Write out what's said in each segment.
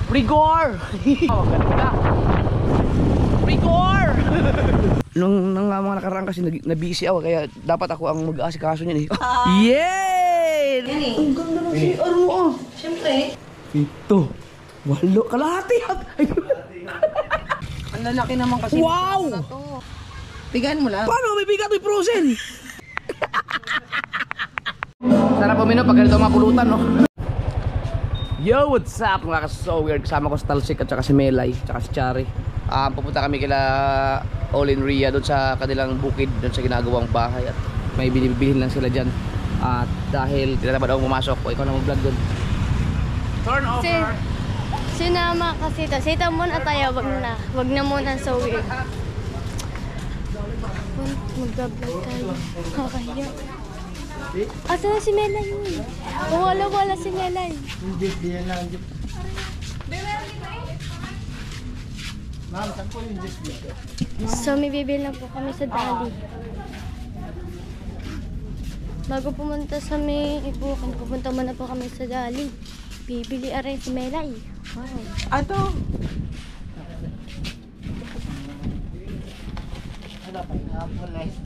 Rigor! Oh, ganda! Rigor! Nung mga nakaraan kasi na-busy ako, kaya dapat ako ang mag-aasikaso niyan eh. Yay! Yan eh. Ang ganda ng CR mo ah! Siyempre. 7, 8, kalahati! Ang lalaki naman kasi. Wow! Bigaan mo lang. Paano? May bigat may frozen! Sarap uminom pag ganito ang mga pulutan, no? Yo, what's up mga ka-so-weird? Kasama ko si Talsik at saka si Melay at saka si Chari. Pupunta kami kila All in Ria doon sa kanilang bukid, doon sa ginagawang bahay. At may binibilhin lang sila dyan. At dahil tinatamad ako pumasok, o ikaw na mag-vlog doon. Turn over! Sinama kasi ito. Sita muna tayo, wag na muna so weird. Mag-vlog tayo. Kakahiya. Asa na si Melay yun? Wala si Melay. Hindi yan lang. Ma'am, saan po yung jeep dito? So may bibili na po kami sa Dali. Bago pumunta sa may Ibukan, pupunta muna po kami sa Dali. Bibili aray si Melay. Wow. Ato.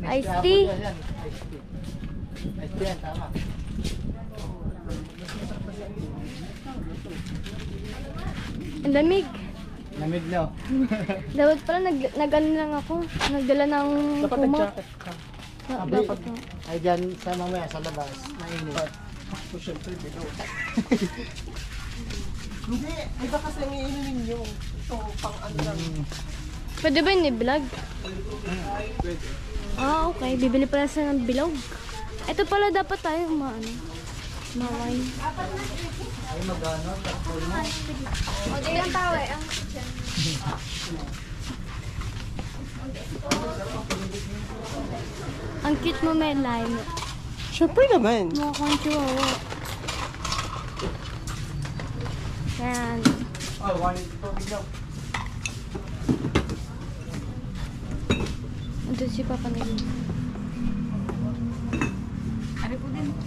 Iced tea. Iced tea yan, tama. Ang lamig. Lamig na. Dapat pala nag-ano lang ako. Nagdala ng kumot. nag-jacket ka. Dapat na. Ay dyan sa mamaya sa labas. Mainit. So, syempre, bilo. Hindi. Ay baka sa iinumin nyo. Ito pang ano lang. Pwede ba yun i-vlog? Pwede. Ah, okay. Bibili pala sa ng bilog. Ito pala dapat tayo ma-wine. Ay magano, takbo mo. O, di lang tawa eh. Ang cute mo, Melay. Siyempre naman. Mukha kang chihuahua. Yan. Oh, one ito biglaw. Ito si Papa nila.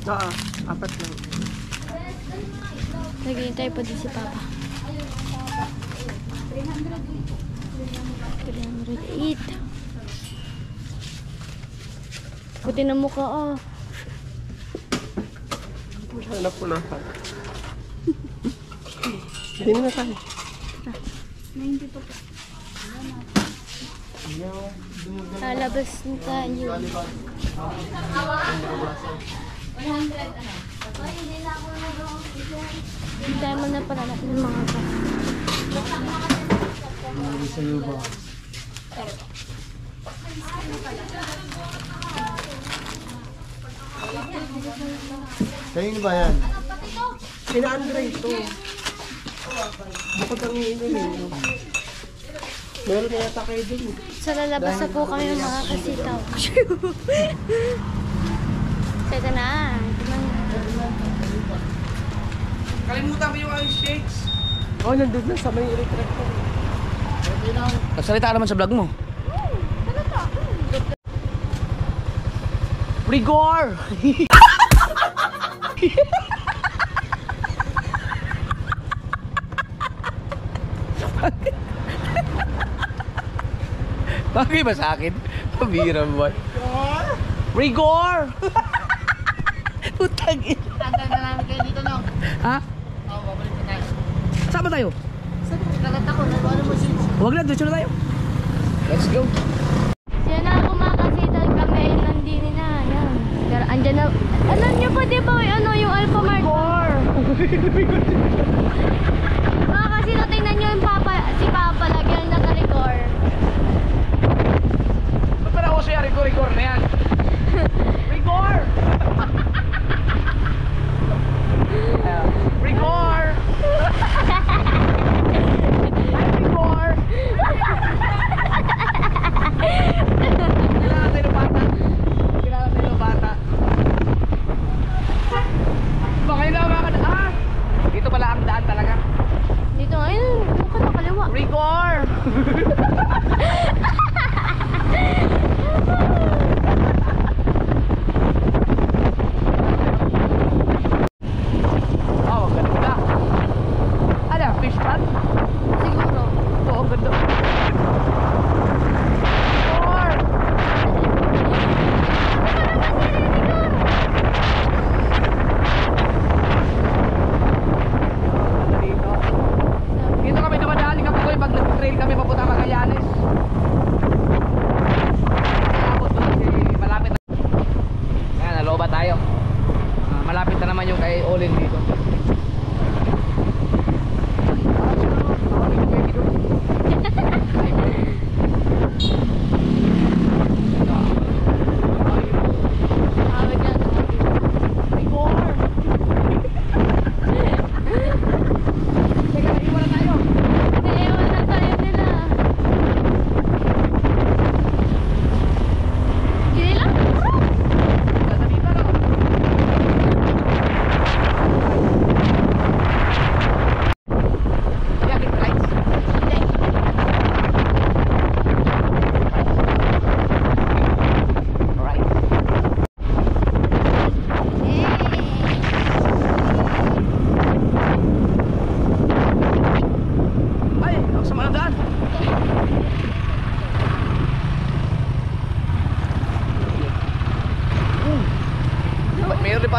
Oo, 4 lang. Naghihintay pa din si Papa. 308. Puti na mukha ah. Wala na po na. Hindi na tayo. 90 pa po. Lalabas na tayo. 100 Hintay mo na pala natin ng mga bata. Sa'yo ba? Sa'yo ba yan? Pina-Andre ito. Bukod ang iinumin nyo. Meron na yata kayo dun. Sa lalabas na po kami mga kasitaw. Seta na. Kalimutan ko yung aking shakes. Oh, nandun na sa may retreat ko. Nagsalita naman sa vlog mo. Rigor! Bagay ba sa akin? Pabira mo ba? Rigor! Putang ina. Tanda na namin kayo dito, no? Ha? Oo, babalik na tayo. Saan ba tayo? Kalat ako, nag-ano mo si... Huwag na, diretso na tayo. Let's go. Siya na ako mga kasitaw kami ay nandini na. Yan. Pero andyan na. Alam niyo po di ba ano yung Alpha Mart? Mga kasitaw tingnan niyo yung si Papa lagyan na ka-rigor. Ba't pala ako siya rigor na yan? Rigor! Rigor! Ay, rigor! Kailangan tayo ng bata. Kailangan tayo ng bata. Baka yun lang mga dito pala ang daan talaga. Dito ngayon, bukan na kaliwa. Rigor! Oh, ganda. Ano, fish pond? kami papunta Magallanes. Abot doon kasi malapit na. Yan, nalooban tayo. Malapit na naman yung kay Olin dito.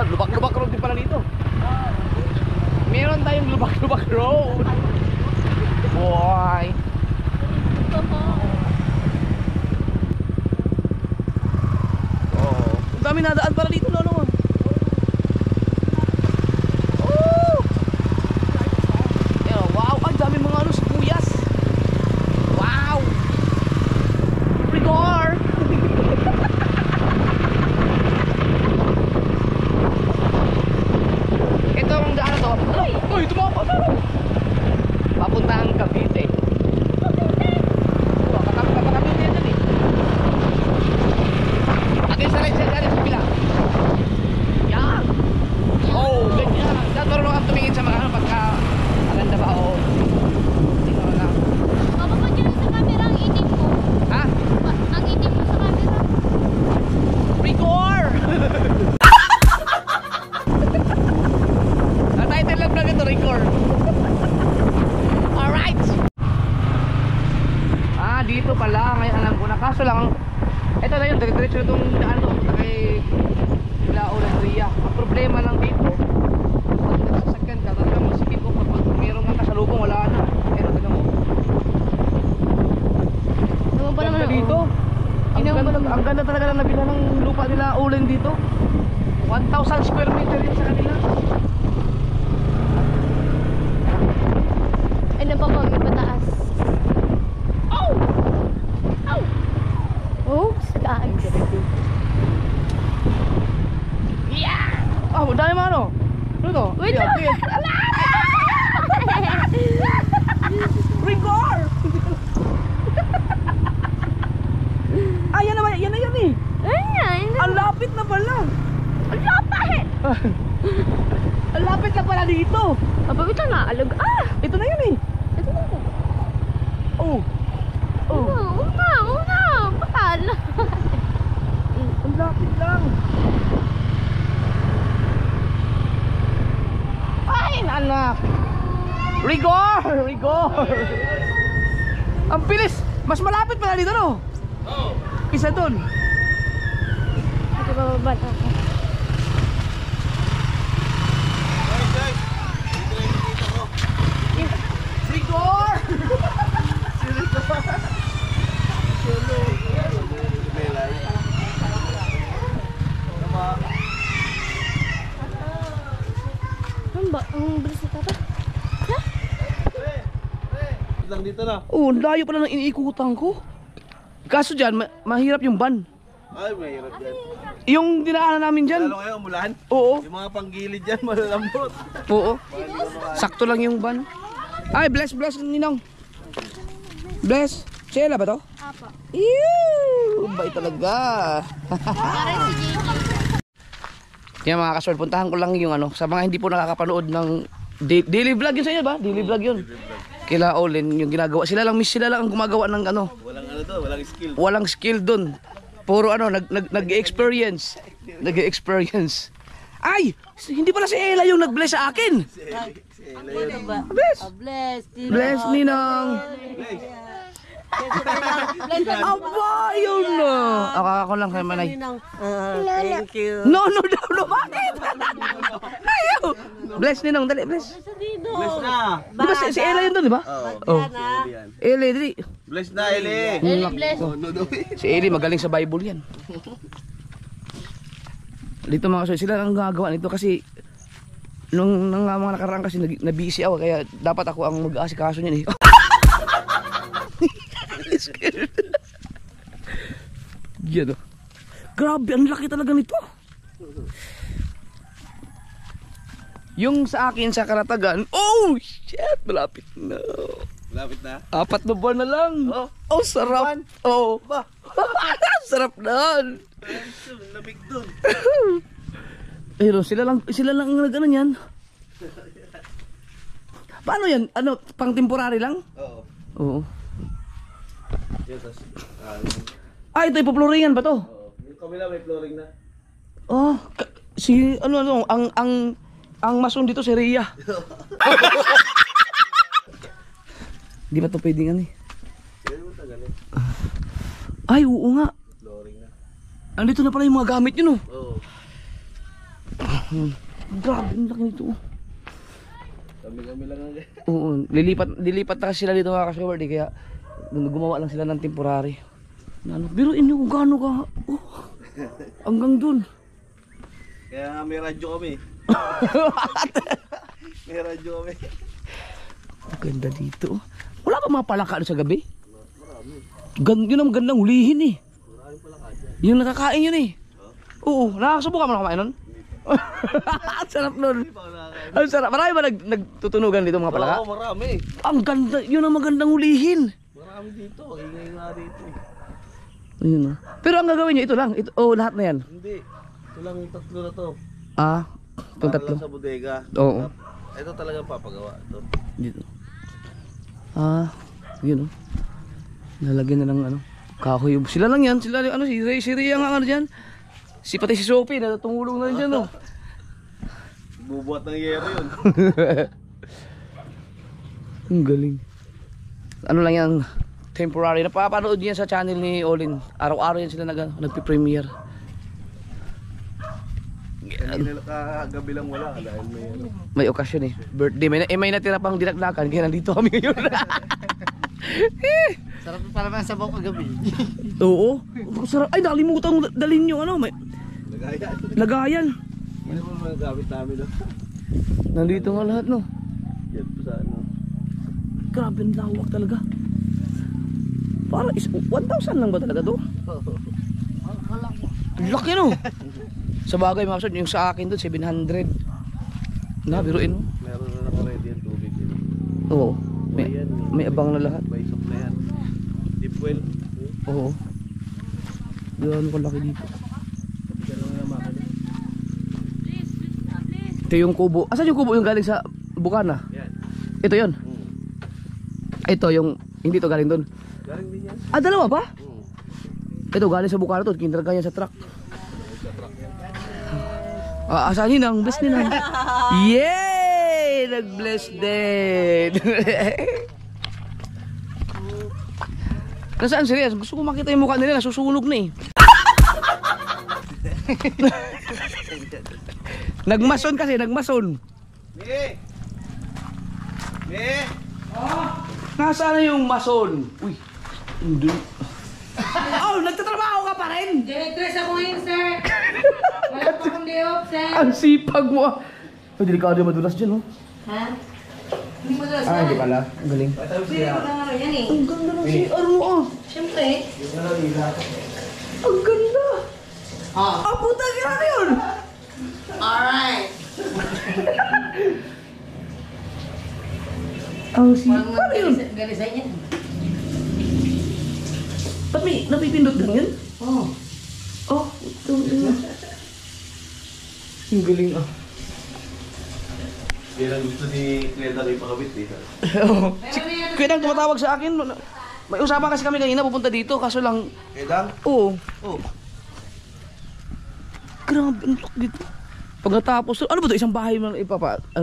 Lubak-lubak road din pala dito. Meron tayong lubak-lubak road. Boy. Oh, ang dami nadaan para dito, lolo. Oh. Wow, ang dami mga ano, sibuyas. Wow. Rigor. Uy, tumapa na! Papunta ang Cavite. Cavite yan dyan eh. Atin sa right side natin sa pila. Yan! Oh, ganyan. Dapat marunong kang tumingin sa mga ano pagka maganda ba o tingnan na. Papa, pag yun sa camera ang itim ko. Ha? Ang itim mo sa camera. Rigor! Title lang vlog ito, Rigor. Alright! Dito pala, ngayon alam ko na. Kaso lang, ito na yun, diretso itong daan to. Punta kay Olaon Ria. Ang problema lang dito, pag nagsasakyan ka, talaga masipin ko pag mayroong kang kasalubong, wala na. Pero tignan mo. Naman pa naman Dito. Ang ganda talaga ng nabila ng lupa nila Olin dito. 1,000 square meter yun sa kanila. Ano pa po, may pataas. Oh! Oh! Oops, guys. Yeah! Oh, dahil mo ano? Ano to? Wait lang! Rigor! Yan naman, yan na yan eh. Ayan! Ang lapit na pala. Ang lapit! Ang lapit na pala dito. Mapabit na, alag. Ito na yan eh. Ito na po. Oh. Una! Bakal! Ang lapit lang. Ay, anak. Rigor! Ang bilis. Mas malapit pala dito, no? Oo. Isa dun. Ito bababa ako. Rigor! Ang bilis na tata. Lang dito na. Oh, layo pala ng iniikutan ko. Kaso dyan, mahirap yung van. Ay, mahirap dyan. Yung dinaanan namin dyan. Lalo ngayon, umulan. Oo. Yung mga panggilid dyan, malalambot. Oo. Sakto lang yung van. Ay, bless Ninong. Bless. Sheila ba to? Apa. Ew! Bait talaga. Parang si JJ. Yan mga kaswal, puntahan ko lang yung ano. Sa mga hindi po nakakapanood ng daily vlog yun sa inyo ba? Daily vlog yun. Kila Olin, yung ginagawa. Sila lang ang gumagawa ng ano. Walang ano to, walang skill. Walang skill dun. Puro ano, nag-experience. Nag-experience. Ay! Hindi pala si Ella yung nag-bless sa akin. Bless! Bless, Ninong. Aba, yun na. Ako lang kay Manay. Thank you. No, bakit? Ayaw! Bless Ninong, dali, bless. Bless na. Di ba si Ella yun doon, di ba? Oh. Eli, dali. Bless na, Eli. Bless. Si Eli magaling sa Bible yan. Dito mga kasoy, sila ang gagawa nito kasi nung mga nakaraan kasi na-busy ako kaya dapat ako ang mag-aasikaso niyan eh. Yan oh. Grabe, ang laki talaga nito. Yung sa akin sa Karatagan, oh shit, malapit na. Lapit na. 4 na buwan na lang. Oh, sarap. Oh. Sarap na. Lamig dun. Ayun, sila lang ang nag-ano yan. Paano yan? Ano, pang temporary lang? Oo. Oo. Yan, tas, Ito ipoploringan ba to? yung kabila may flooring na. Oh, si ano ang mason dito si Rhea. Di ba to pwedeng ano eh? Kaya mo tagalin. Ay, oo nga. Flooring na. Andito na pala yung mga gamit yun oh. Oo. Grabe, ang laki nito oh. Kami lang ang Oo, lilipat na kasi sila dito mga kasaward eh, kaya gumawa lang sila ng temporary. Ano, biruin nyo kung gaano ka. Oh, hanggang dun. Kaya nga may radyo kami. May radyo kami. Ang ganda dito. Wala pa mga palaka sa gabi? Marami. Yun ang gandang hulihin eh. Maraming palaka dyan. Yung nakakain yun eh. Oo, nakakasubukan mo na kumain nun? Ang sarap nun. Ang sarap. Marami ba nagtutunugan dito mga palaka? Oo, marami. Ang ganda, yun ang magandang hulihin. Marami dito. Ingay nga dito eh. Ayun, oh. Pero ang gagawin nyo, ito lang. Lahat na yan. Hindi. Ito lang yung tatlo na to. Itong Para tatlo. lang sa bodega. Oo. Ito talaga papagawa. Ito. Dito. Yun oh. Lalagyan na ng ano, kahoy. Sila lang yan. Sila ano, si Rhea nga ano dyan. Pati si Sophie na tumulong na rin dyan oh. Bubuhat ng yero yun. Ang galing. Ano lang yan, temporary. Napapanood niya sa channel ni Olin. Araw-araw yan sila nagpi-premiere. Kanina kagabi lang wala dahil may ano. May okasyon eh. Birthday. May natira pang dinagdagan. Kaya nandito kami ngayon. Sarap pala man sa sabaw kagabi. Oo. Sarap. Ay, nakalimutan mo dalhin yung ano. Lagayan. Ano mo mga gamit namin no? Nandito nga lahat no. Yan po sa ano. Grabe ang lawak talaga. Parang 1,000 lang ba talaga to? Laki no. Sa bagay mga kasod, yung sa akin doon 700. Biruin mo. Meron na naka-ready yung tubig yun. Oo. May abang na lahat. May soap na yan. Deep well. Oo. Gano'n ko laki dito. Gano'n na makina. Ito yung kubo. Asan yung kubo yung galing sa Bukana? Yan. Ito yun. Ito yung, hindi to galing doon. Galing din yan. Dalawa ba? Ito galing sa Bukana to. Kinarga yan sa truck. Asan Ninang? Bless Ninang. Yay! Nag-bless din. Nasaan serious? Gusto ko makita yung mukha nila. Nasusunog na eh. Nagmason kasi, nagmason. Me! Me! Nasaan na yung mason? Uy. Hindi. Oh, nagtatrabaho ka pa rin? Directress ako ngayon, sir. Wala pa akong day off, sir. Ang sipag mo. Ay, delikado yung madulas dyan, oh. Ha? Hindi mo dalas Hindi pala. Ang galing. Hindi ko lang ano yan eh. Ang ganda ng CR mo, ah. Siyempre. Ang ganda. Oh. Puta, gano'n yun. Alright. Ang sipag yun. Galisan yan. Ba't may napipindot lang yun? Oh. Oh, ito. Ang galing, ah. Yan ang gusto ni Cleda rin pakabit eh. Kaya nang tumatawag sa akin. May usapan kasi kami kanina pupunta dito. Kaso lang, Cleda? oo. Oh. Grabe, ang laki dito. Pag natapos, ano ba ito? Isang bahay mo ano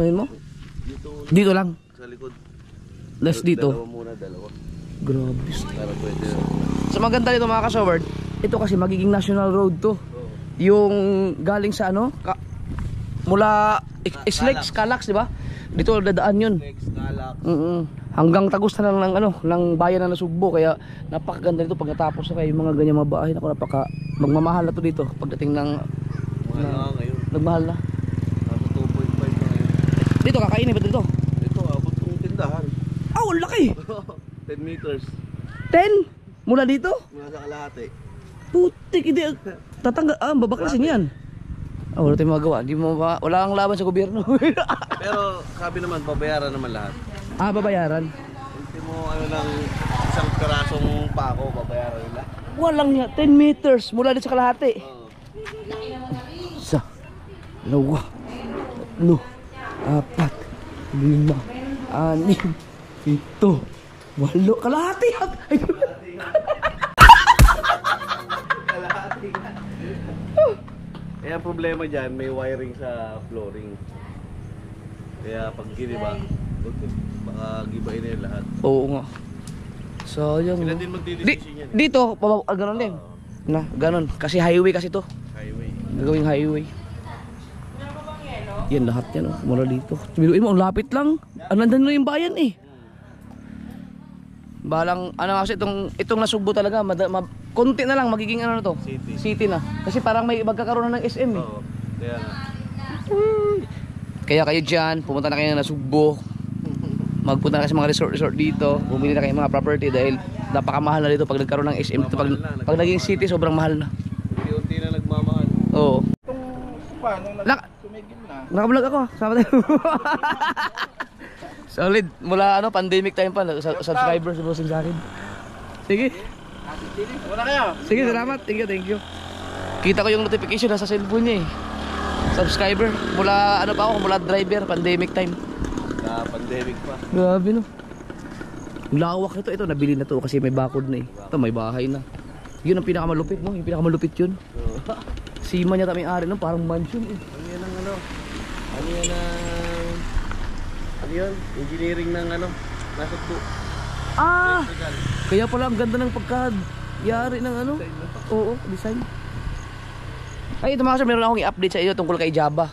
yun mo? Dito lang. Sa likod. Last dito. Dalawa muna, dalawa. Grabe. Para pwede. Sa maganda nito mga kasaward, ito kasi magiging national road to. Yung galing sa ano, mula Islex, Calax, di ba? Dito dadaan yun. Kalak. Hanggang Tagus na lang ng ano, ng bayan na Nasugbo, kaya napakaganda dito pag natapos na kayo yung mga ganyan mga bahay. Ako napaka magmamahal na to dito pagdating ng Mga na ngayon. nagmahal na. Nasa 2.5 na ngayon. Dito kakainin ba dito? Ito, abot kong tindahan. Oh, ang laki. 10 meters. 10 mula dito. Mula sa kalahati. Putik, hindi tatangga babaklasin yan. Wala tayong magawa. Hindi mo wala kang laban sa gobyerno. Pero sabi naman, babayaran naman lahat. Babayaran. Hindi mo ano lang, isang pirasong pako, babayaran nila. Walang nga 10 meters mula dito sa kalahati. Oo. Isa, dalawa, tatlo, apat, lima, anim, pito, walo, kalahati. Kaya ang problema dyan, may wiring sa flooring. Kaya pag giniba, baka gibain na yung lahat. Oo nga. Sayang. Sila no? din magdidesisyon yan. Dito, ganun din. Na, ganun. Kasi highway kasi to. Highway. Gagawing highway. Yan lahat yan, oh. Mula dito. Biluin mo, ang lapit lang. Nandan na yung bayan eh. Balang, ano kasi itong Nasugbo talaga, konti na lang magiging ano na to. City na. Kasi parang may magkakaroon na ng SM eh. Oo. Kaya nga. Kaya kayo dyan, pumunta na kayo ng Nasugbo. Magpunta na kayo sa mga resort dito. Bumili na kayo ng mga property dahil napakamahal na dito pag nagkaroon ng SM. Pag naging city, sobrang mahal na. Unti-unti na nagmamahal. Oo. Paano tumigil na? Nakablog ako. Sama tayo. Solid. Mula ano, pandemic time pa. Subscribers bossing sa akin. Sige. Wala kayo? Sige, salamat. Thank you. Kita ko yung notification nasa cellphone niya eh. Subscriber. Mula ano pa ako, mula driver, pandemic time. Sa pandemic pa. Grabe no. Lawak nito. Ito, nabili na to kasi may bakod na eh. Ito, may bahay na. Yun ang pinakamalupit no. Yung pinakamalupit yun. Sima niya may ari no. Parang mansion eh. Ano yan ang ano? Ano yan ang... Ano yun? Engineering ng ano? Nasa po. Kaya pala ang ganda ng pagkayari ng ano. Oo, design. Ay, ito mga kasama, meron akong i-update sa inyo tungkol kay Jaba.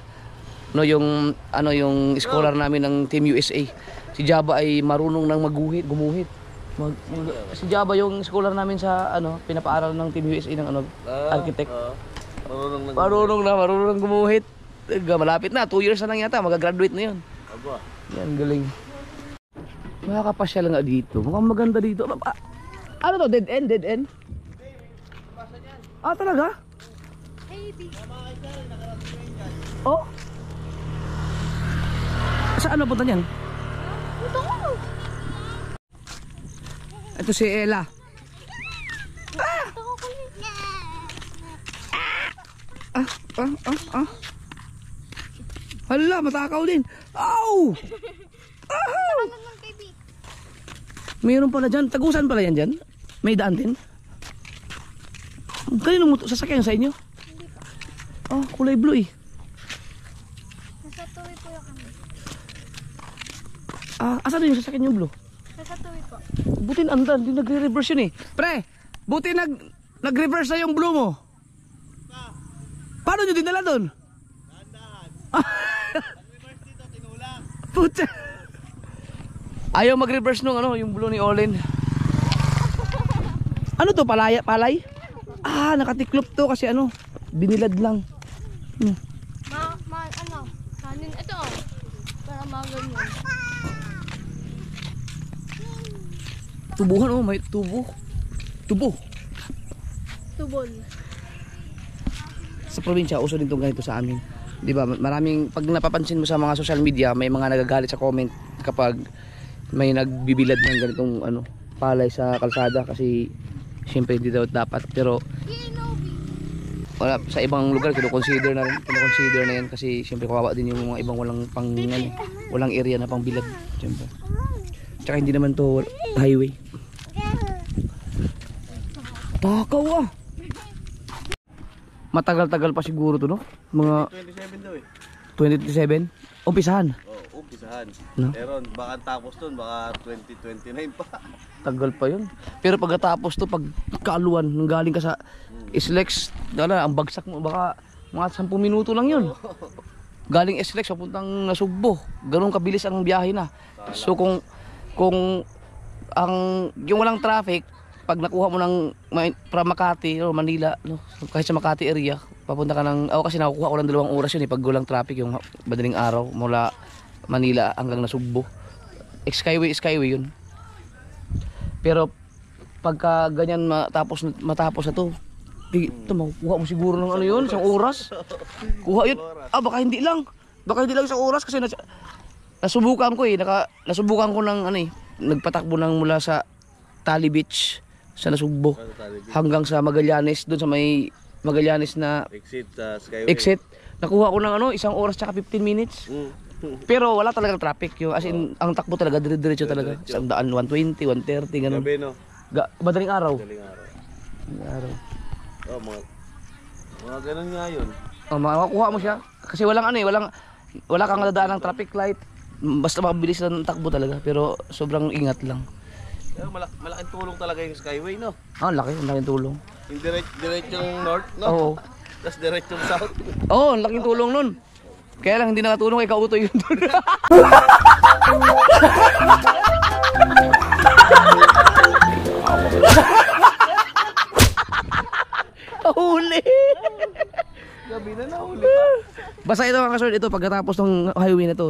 No, yung ano yung scholar namin ng Team USA. Si Jaba ay marunong nang gumuhit. Si Jaba yung scholar namin sa ano, pinapaaral ng Team USA ng ano, architect. Marunong nang gumuhit. Malapit na, 2 years na lang yata, magagraduate na 'yon. Aba. Yan, galing. Makakapasyal nga dito. Mukhang maganda dito. Ano to? Dead end? Talaga? Oh? Saan punta niyan? Ito si Ella. Hala, matakaw din. Ow! Mayroon pala dyan. Tagusan pala yan dyan? May daan din? Kanino mo sasakyan sa inyo? Hindi pa. Kulay blue eh. Nasa tuwi po yung kami. Asan yung sasakyan yung blue? Nasa tuwi po. Buti andan, hindi nagre-reverse yun eh. Pre, buti nag-reverse na yung blue mo. Paano nyo dinala doon? Dahan-dahan. Nag-reverse dito, tinulak. Pucha. Ayaw mag-reverse nung ano, yung blue ni Olin. Ano to, palay? Nakatiklop to kasi ano, binilad lang. Kanin, ito para maganyan. Tubuhan may tubo. Tubol. Sa probinsya, uso din itong ganito sa amin. Di ba? Maraming, pag napapansin mo sa mga social media, may mga nagagalit sa comment kapag may nagbibilad ng ganitong ano, palay sa kalsada kasi siyempre hindi daw dapat. Pero wala, sa ibang lugar kino-consider na yan kasi siyempre kawawa din yung mga ibang walang area na pang bilad siyempre. Tsaka hindi naman to highway. Takaw Matagal-tagal pa siguro to no? Mga 27 daw eh. 2027? Umpisahan? Oo, umpisahan. No? Pero baka tapos dun, baka 2029 pa. Tagal pa yun. Pero pagkatapos to, pag kaaluan, nung galing ka sa Islex, ang bagsak mo, baka mga 10 minuto lang yun. galing SLEX papuntang Nasugbo. Ganun kabilis ang biyahe na. So kung ang yung walang traffic, pag nakuha mo ng from Makati o Manila, no, kahit sa Makati area, papunta ka ng, ako kasi nakukuha ko ng 2 oras yun pag walang traffic yung madaling araw mula Manila hanggang Nasugbo. Skyway yun. Pero pagka ganyan matapos na to, ito makukuha mo siguro ng ano yun, isang oras. Kuha yun. Baka hindi lang isang oras kasi nasubukan ko nasubukan ko ng nagpatakbo ng mula sa Tali Beach sa Nasugbo hanggang sa Magallanes, doon sa may Magallanes na exit. Nakuha ko ng 1 oras tsaka 15 minutes. Pero wala talagang traffic yung as in, ang takbo talaga dire-diretso talaga. Isang daan 120, 130 ganun. Gabi, no? Madaling araw. Oh, mga ganun nga yun. Makakuha mo siya kasi wala kang nadadaan ng traffic light. Basta mabilis lang ng takbo talaga pero sobrang ingat lang. Pero malaking tulong talaga yung Skyway, no? Laking tulong. Yung diretsong north, no? Oo. Tapos diretsong south. Oo, laking tulong nun. Kaya lang hindi nakatulong kay Kauto yun doon. Huli. Gabi na nahuli pa. Basta ito mga kasord, ito pagkatapos ng highway na to,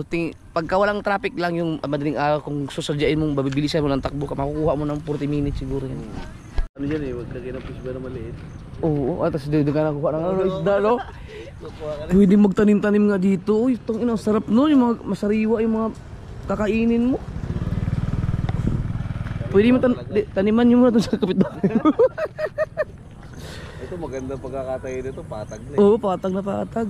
pagka walang traffic lang yung madaling araw, kung susadyain mong babibilisan mo ng takbo ka, makukuha mo ng 40 minutes siguro yan. Ano yan wag lagyan ng fish ba na maliit? Oo, tapos doon ka nakuha ng isda, no? Pwede magtanim-tanim nga dito. Uy, itong ina, sarap no, yung mga masariwa yung mga kakainin mo. Pwede mo taniman nyo muna doon sa kapitbahay. Ito maganda pagkakatayo nito, patag na. Oo, patag na patag.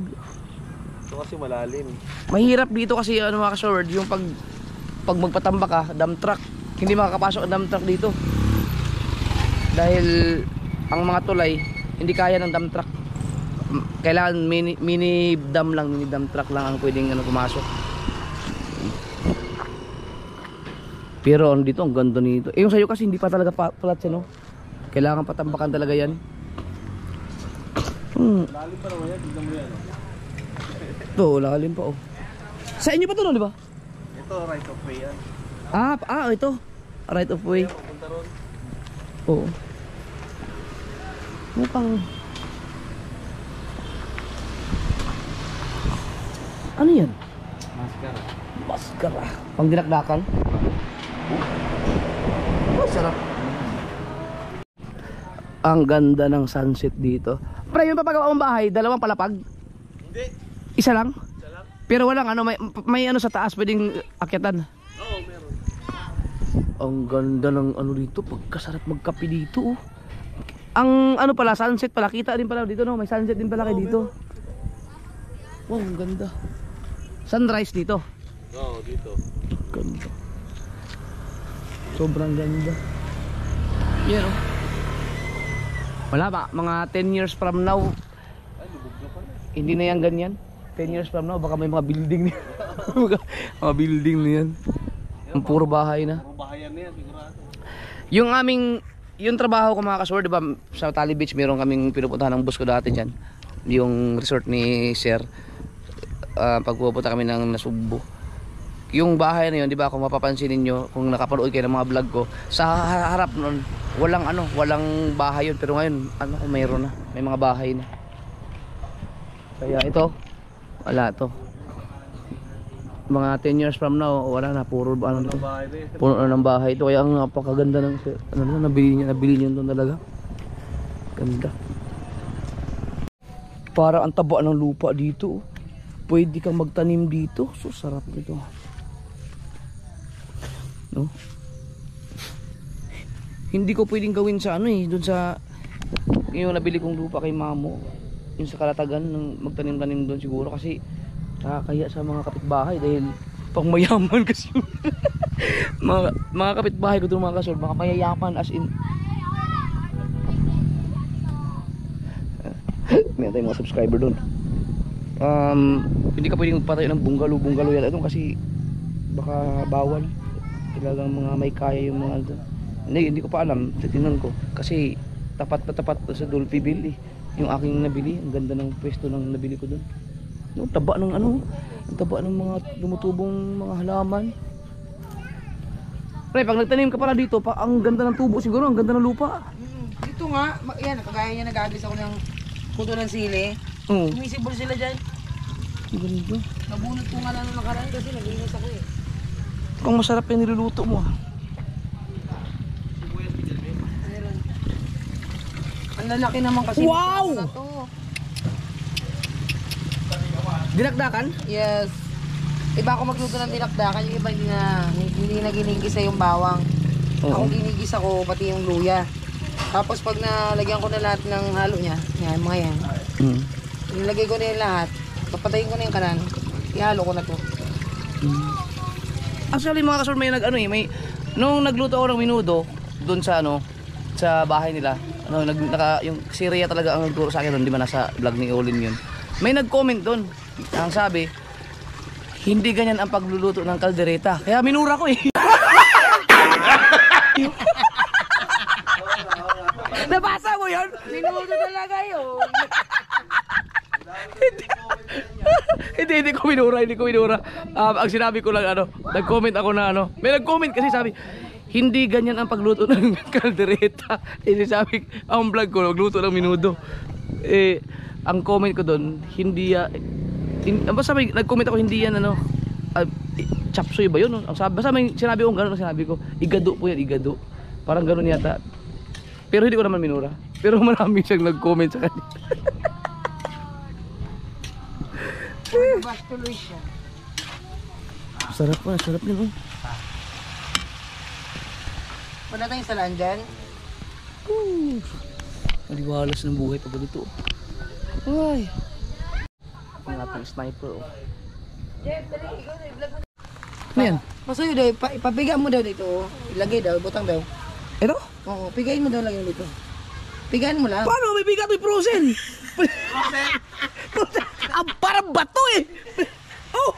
Ito kasi malalim. Mahirap dito kasi mga kasord, yung pag magpatamba ka, dump truck, hindi makakapasok ang dump truck dito. Dahil ang mga tulay hindi kaya ng dump truck. Kailangan mini dump truck lang ang pwedeng pumasok. Pero dito ang ganda nito. Yung sayo kasi hindi pa talaga flat siya, no? Kailangan patambakan talaga yan. Lalim pa naman yan, tignan mo yan. Ito, lalim pa Sa inyo pa to, no, di ba? Ito, right of way yan. Ito. Right of way. Punta ron. Oo. Mukhang ano yan? Maskara. Pang dinakdakan? Sarap. Ang ganda ng sunset dito. Pre, yung papagawa mong bahay, 2 palapag? Hindi. Isa lang? Isa lang? Pero walang may sa taas pwedeng akyatan. Oo, meron. Ang ganda ng dito, pagkasarap magkape dito. Ang pala, sunset pala, kita din pala dito, no? May sunset din pala kayo dito. Wow, ang ganda. Sunrise dito. Oo, dito. Ganda. Sobrang ganda. Yan, oh. Wala ba, mga 10 years from now, Ay, lubog na pala. hindi na yan ganyan. 10 years from now, baka may mga building niya. Mga building na yan. Ang puro bahay na. Puro bahayan na yan, sigurado. Yung trabaho ko mga kasword, diba, sa Tali Beach, meron kaming pinupuntahan ng bus ko dati dyan. Yung resort ni Sir. Pagpupunta kami ng Nasugbo. Yung bahay na yun, diba, kung mapapansin niyo kung nakapanood kayo ng mga vlog ko, sa harap nun, walang bahay yun. Pero ngayon, mayroon na. May mga bahay na. Kaya ito, wala to. Mga 10 years from now, wala na, puro Bahay na yan. puno na ng bahay ito. Kaya ang napakaganda ng nabili niya doon talaga. Ganda. Para ang taba ng lupa dito. Pwede kang magtanim dito. So sarap nito. No? Hindi ko pwedeng gawin sa doon sa yung nabili kong lupa kay Mamo. Yung sa Kalatagan, magtanim-tanim doon siguro kasi nakakaya sa mga kapitbahay dahil pang mayaman kasi mga kapitbahay ko doon mga kasol, mga mayayaman as in. May tayong mga subscriber doon. Hindi ka pwedeng magpatayo ng bungalow yan doon kasi baka bawal. Talagang mga may kaya yung mga doon. Hindi ko pa alam, titingnan ko kasi tapat na tapat sa Dolphy Bill yung aking nabili. Ang ganda ng pwesto ng nabili ko doon. Ang taba ng ano, ang taba ng mga lumutubong mga halaman. Pre, pag nagtanim ka pala dito, ang ganda ng tubo siguro, ang ganda ng lupa. Dito nga, yan, kagaya niya nag-agis ako ng puto ng sili. Oo. Sumisibol sila dyan. Ang ganda. Nabunot ko nga lang nung nakaraan kasi naglinis ako eh. Kung masarap yung niluluto mo. Ang lalaki naman kasi. Wow! nito na to. Dinakdakan? Yes. Iba ako magluto ng dinakdakan, yung iba hindi na ginigisa yung bawang. Oo. Ako ginigisa ko pati yung luya. Tapos pag nalagyan ko na lahat ng halo niya, yan, mga yan. Nilagay ko na yung lahat, papatayin ko na yung kanan, ihalo ko na to. Actually mga kasor, may nung nagluto ako ng minudo doon sa sa bahay nila, yung si Rhea talaga ang nagturo sa akin doon, di ba nasa vlog ni Olin yun. May nag-comment doon, ang sabi, hindi ganyan ang pagluluto ng kaldereta. Kaya minura ko eh. Nabasa mo yun? Minuto talaga yun. Hindi ko minura. Ang sinabi ko lang nag-comment ako na may nag-comment kasi sabi, hindi ganyan ang pagluto ng kaldereta. Sabi, ang vlog ko, nagluto ng minudo. Ang comment ko doon, hindi basta may nag-comment ako, hindi yan chapsuy ba yun? Basta may sinabi ko gano'n, sinabi ko, igado po yan, igado. Parang gano'n yata. Pero hindi ko naman minura. Pero marami siyang nag-comment sa kanya. Bas tuloy siya. Sarap yun. Wala tayong salaan dyan. Maliwalas ng buhay pa ba dito? Ay. Ang ating sniper. Jeff, dali, ikaw na, i-vlog mo. Ano yan? Masuyo daw, ipapiga mo daw dito. Ilagay daw, butang daw. Ito? Oo, pigayin mo daw lagyan dito. Pigayin mo lang. Paano? May bigat, may frozen! Parang bato eh! Oh!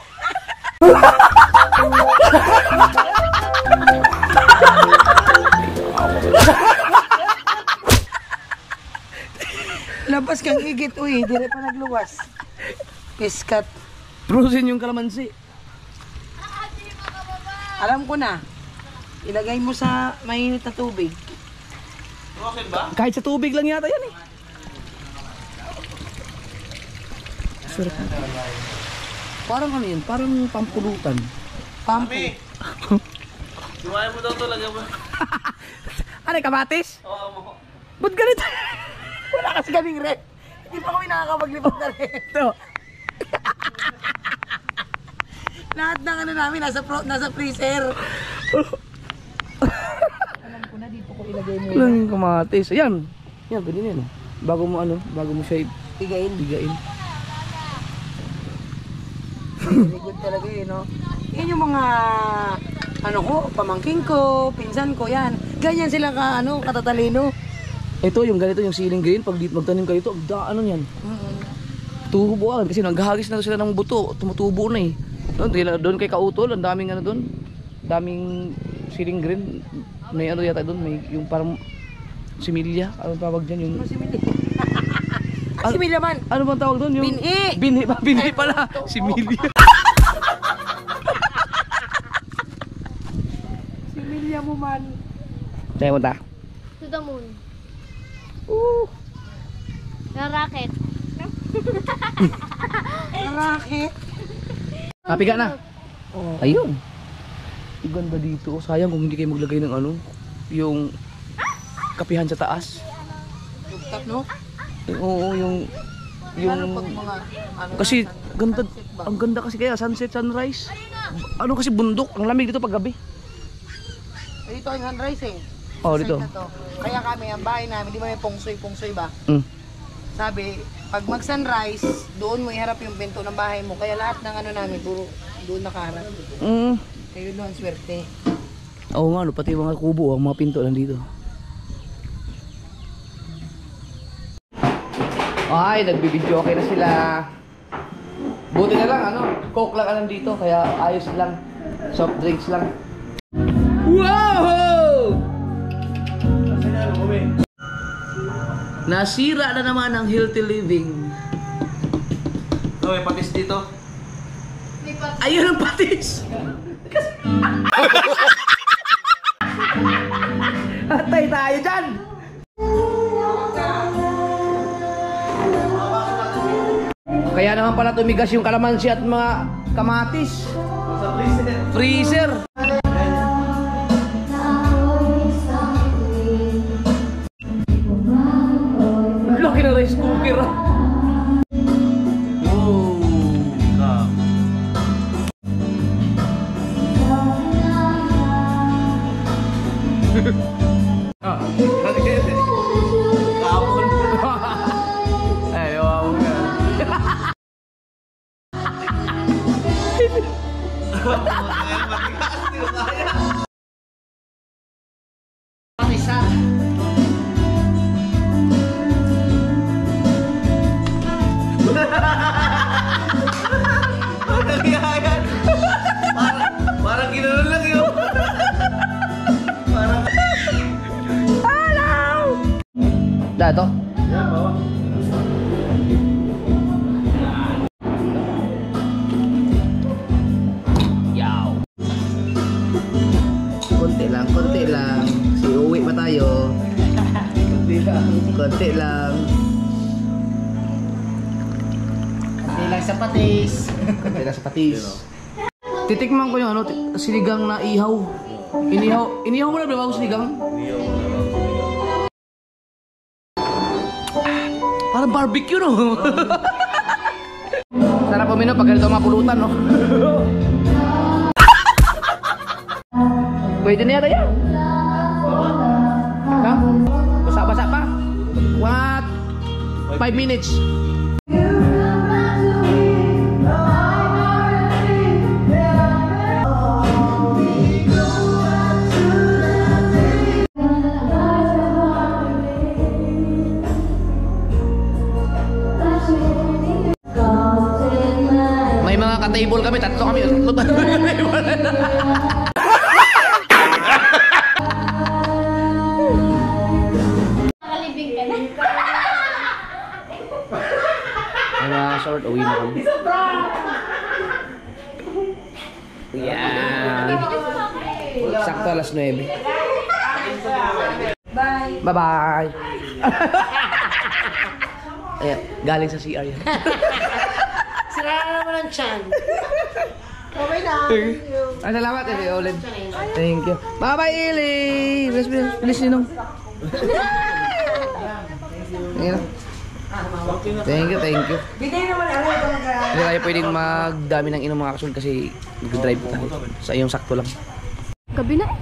Labas kang igit, uy, dire pa nagluwas. Piskat. Frozen yung kalamansi. Alam ko na. Ilagay mo sa mainit na tubig. Kahit sa tubig lang yata yan eh. Sarap. Parang ano yun? Parang pampulutan. Pampo. Iwain mo daw to, lagyan mo. Ano, kamatis? Oo, mo. Ba't ganito? Wala kasi kaming rep. Hindi pa kami nakakapaglipad na rep. Ito. Lahat ng ano namin nasa freezer. Alam ko na dito ko ilagay mo. Lang yung kamatis. Ayan. Yan, ganyan yan. Bago mo siya Pigayin. bigain. Very good talaga eh, no? Yan yung mga pamangking ko, pinsan ko, yan. Ganyan sila katatalino. Ito, yung ganito, yung ceiling green. Pag magtanim kayo ito, yan. Tubo agad kasi naghahagis na sila ng buto. Tumutubo na eh. Doon kay Kautol, ang daming doon. Daming ceiling green. May yata doon, may yung parang similya. Anong tawag dyan? Yung... Similya man. Ano bang tawag doon? Yung... Binhi! Binhi pala. Similya. Similya mo man. Tayo mo ta. To the moon. Na rocket. Raket. Piga na. Ayun. Ang ganda dito. Sayang kung hindi kayo maglagay ng yung kapihan sa taas. Rooftop, no? Oo, yung Lalo pag mga kasi ganda, ang ganda kasi kaya sunset, sunrise. Kasi bundok, ang lamig dito pag gabi. Dito ang sunrise eh. Oh, dito. Side na to. Kaya kami, ang bahay namin, di ba may pungsoy ba? Sabi, pag mag-sunrise, doon mo iharap yung pinto ng bahay mo. Kaya lahat ng namin, puro doon nakaharap. Kayo doon, swerte. Oo nga, pati mga kubo, ang mga pinto nandito. Ay, nagbibidyo okay na sila. Buti na lang, coke lang nandito, kaya ayos lang. Soft drinks lang. Wow! Nasira na naman ang healthy living. Oh, may patis dito. Ayun ang patis! Atay tayo dyan! Kaya naman pala tumigas yung kalamansi at mga kamatis. Sa freezer. Freezer! Laki na rice cooker ah. Oh, ka. Kapon. Ay, wow ka. Nalihayan. Parang ginanon lang yun. Parang... Dato? Yan, bawa. Yaw. Konti lang, konti lang. Si uwi pa tayo. Hindi lang. Konti lang. Hindi lang sa patis. Konti lang sa patis. Titikman ko yung ano, sinigang na ihaw. Inihaw mo na ba ako sinigang? Parang barbecue no? Sarap umino pag ganito ang mga pulutan no? Pwede na yata yan. Ha? Basa-basa pa. What? 5 minutes. May mga ka-table kami, tatlo kami. Nakalibing ka na. Ay mga short, uwi na kami. Yan. Sakto alas 9. Bye. Bye-bye. Ayan, galing sa CR yan. Sira na naman ang chan. Okay na. Ay, salamat, Eli Olin. Thank you. Bye-bye, Eli! Bilis ninong. Thank you, thank you. Hindi naman ano ito Hindi tayo pwedeng magdami ng inom mga kasul kasi nag-drive tayo. Sa iyong sakto lang. Gabi na eh.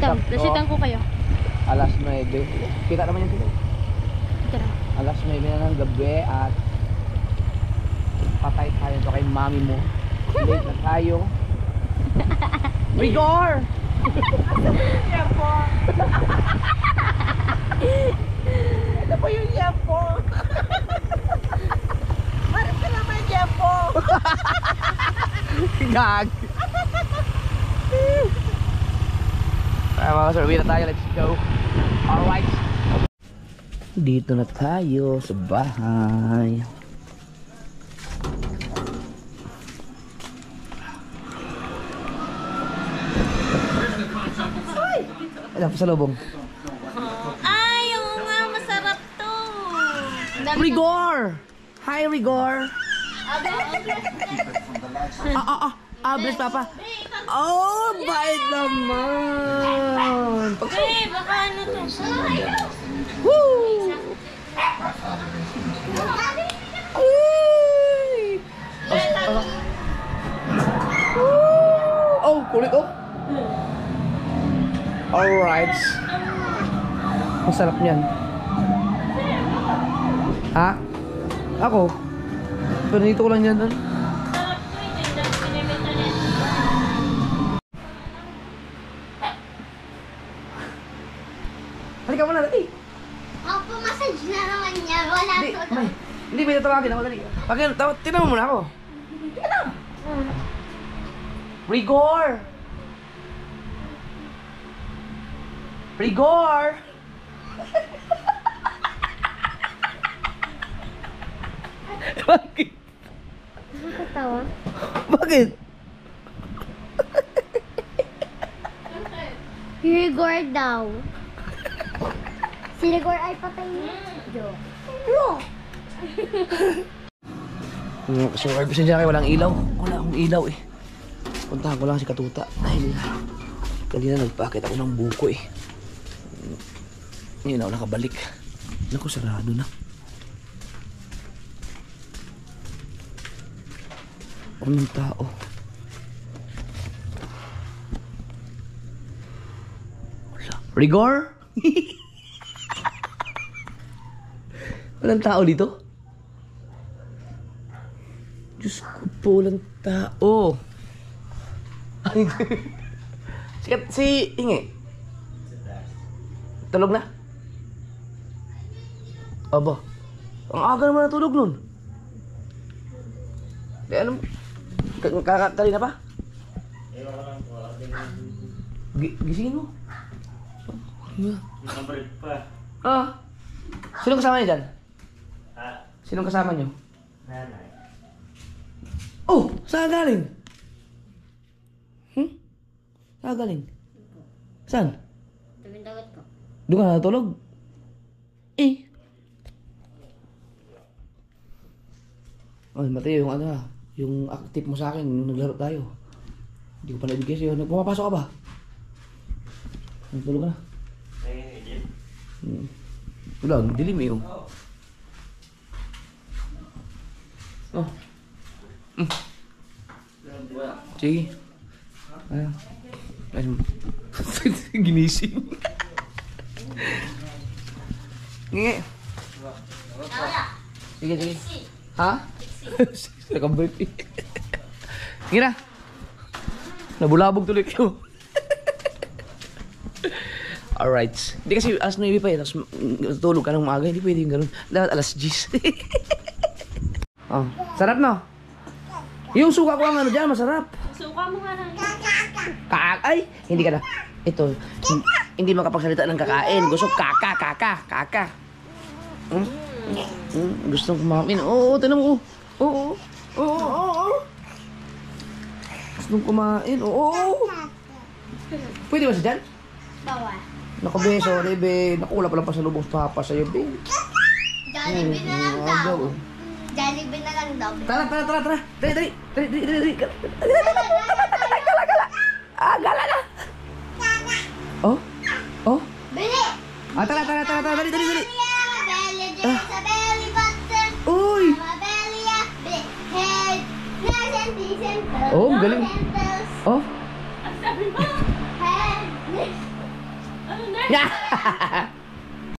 Tam, lasitan ko kayo. Alas 9. Kita naman yung sila. Ito na. Alas 9 na ng gabi at patay tayo to kay mami mo. Late na tayo. Rigor! Yapo. Ito po yung yapo. Marap ka naman yapo. Gag! Ay mga sir, uwi na tayo. Let's go. Alright. Dito na tayo sa bahay. Alam po sa lubong. Ay, oo nga, masarap to. Rigor! Hi, Rigor! Bless Papa. Oh, bait naman. Eh, baka ano to? Woo! Uy! Oh, kulit oh. Alright. Masarap niyan. Ha? Ako? Pero dito ko lang yan. Halika mo na, dali. Massage na naman niya. Wala Hindi, to. may. Hindi, may tatawagin ako, dali. Tinan mo muna ako. Rigor! Rigor! Bakit? tawa? Bakit? Rigor daw. Si Rigor ay patay niya. Joke. So, pasensya kayo, walang ilaw. Wala akong ilaw eh. Puntahan ko lang si Katuta. Dahil kanina nagpakit ako ng buko eh. Ngayon ako nakabalik. Naku, sarado na. Walang tao. Wala. Rigor? Walang tao dito? Diyos ko po, walang tao. Si Inge. Tulog na? Aba. Ang aga naman natulog nun. Di alam. Kanina pa? Gisingin mo. Nakabalik pa. Ah. Sinong kasama niyo dyan? Ha? Sinong kasama niyo? Nanay. Oh! Saan galing? Saan galing? Saan? Tabing dagat ko. Doon ka natulog? Eh. Ay, Mateo, yung ano yung active mo sa akin, yung naglaro tayo. Hindi ko pa naibigay sa'yo. Pumapasok ka ba? Natulog ka na? Wala, dilim eh. Oh. Sige. Ayan. Ginising. Ngingi. Sige, sige. Ha? Nakabay eh. Sige na. Nabulabog tuloy ko. Alright. Hindi kasi alas 9 pa eh. Tapos tulog ka ng maaga. Hindi pwede yung ganun. Dapat alas 10. Oh, sarap no? Yung suka ko ang ano dyan, masarap. Suka mo nga lang. Ay, hindi ka na. Ito, hindi makapagsalita ng kakain. Gusto kaka. Gustong kumain. Oo, tinan mo. Oo. Gustong kumain. Oo. Pwede ba siya dyan? Bawal. Naku, be, sorry, be. Naku, wala pala pa sa lubong papa sa'yo, be. Jollibee na lang daw. Jollibee na lang daw. Tara. Dali. Gala na. Oh? Bili! Tara. Dali. Belly dyan sa belly button. Uy! Belly big head. Nice and decent. Oh, galing. Oh? Head. Yeah!